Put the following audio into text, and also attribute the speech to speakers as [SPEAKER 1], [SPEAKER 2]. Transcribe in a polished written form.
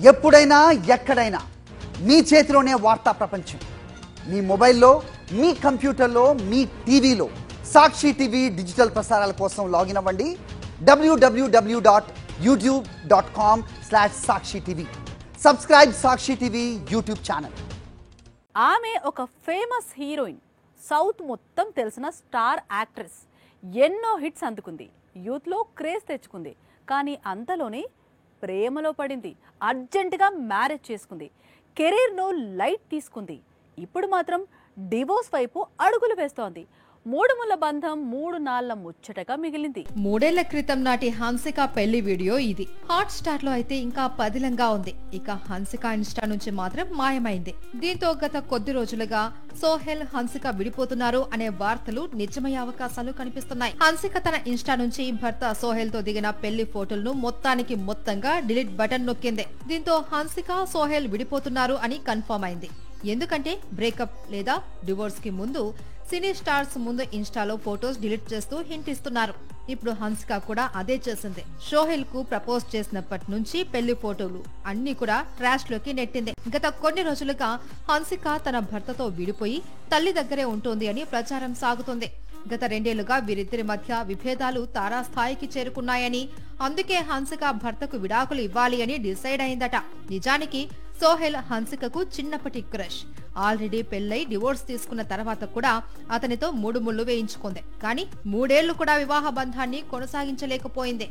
[SPEAKER 1] ఎప్పుడైనా ఎక్కడైనా మీ చేతిలోనే వార్తా ప్రపంచం. మీ మొబైల్లో, మీ కంప్యూటర్లో, మీ టీవీలో సాక్షి టీవీ డిజిటల్ ప్రసారాల కోసం లాగిన్ అవ్వండి. www.youtube.com/sakshi-tv. సబ్స్క్రైబ్ సాక్షి టీవీ యూట్యూబ్ ఛానల్.
[SPEAKER 2] ఆమె ఒక ఫేమస్ హీరోయిన్, సౌత్ మొత్తం తెలిసిన స్టార్ యాక్ట్రెస్. ఎన్నో హిట్స్ అందుకుంది, యూత్లో క్రేజ్ తెచ్చుకుంది. కానీ అంతలోనే ప్రేమలో పడింది, అర్జెంటుగా మ్యారేజ్ చేసుకుంది, కెరీర్ను లైట్ తీసుకుంది. ఇప్పుడు మాత్రం డివోర్స్ వైపు అడుగులు వేస్తోంది. 3 ముళ్ళ బంధం 3 నాళ్ల ముచ్చటగా మిగిలింది.
[SPEAKER 3] 3 ఏళ్ల క్రితం నాటి హన్సిక పెళ్లి వీడియో ఇది. హాట్ స్టార్ లో అయితే ఇంకా పదిలంగా ఉంది. ఇక హన్సిక ఇన్స్టా నుంచి మాత్రం మాయమైంది. దీంతో గత కొద్ది రోజులుగా సోహెల్, హన్సిక విడిపోతున్నారు అనే వార్తలు నిజమయ్యే అవకాశాలు కనిపిస్తున్నాయి. హన్సిక తన ఇన్స్టా నుంచి భర్త సోహెల్ తో దిగిన పెళ్లి ఫోటోలను మొత్తంగా డిలీట్ బటన్ నొక్కింది. దీంతో హన్సిక, సోహెల్ విడిపోతున్నారు అని కన్ఫర్మ్ అయింది. ఎందుకంటే బ్రేకప్ లేదా డివోర్స్ కి ముందు సినీ స్టార్స్ ముందు ఇన్స్టాలో ఫోటోస్ డిలీట్ చేస్తూ హింట్ ఇస్తున్నారు. ఇప్పుడు హన్సిక కూడా అదే చేసింది. సోహెల్ కు ప్రపోజ్ చేసినప్పటి నుంచి పెళ్లి ఫోటోలు అన్ని కూడా ట్రాష్ లోకి నెట్టింది. గత కొన్ని రోజులుగా హన్సిక తన భర్తతో విడిపోయి తల్లి దగ్గరే ఉంటుంది అని ప్రచారం సాగుతుంది. గత 2 ఏళ్లుగా వీరిద్దరి మధ్య విభేదాలు తారాస్థాయికి చేరుకున్నాయని, అందుకే హన్సిక భర్తకు విడాకులు ఇవ్వాలి అని డిసైడ్ అయిందట. నిజానికి సోహెల్ హన్సికకు చిన్నప్పటి క్రష్. ఆల్రెడీ పెళ్లై డివోర్స్ తీసుకున్న తర్వాత కూడా అతనితో 3 ముళ్ళు వేయించుకుంది. కానీ 3 ఏళ్లు కూడా వివాహ బంధాన్ని కొనసాగించలేకపోయింది.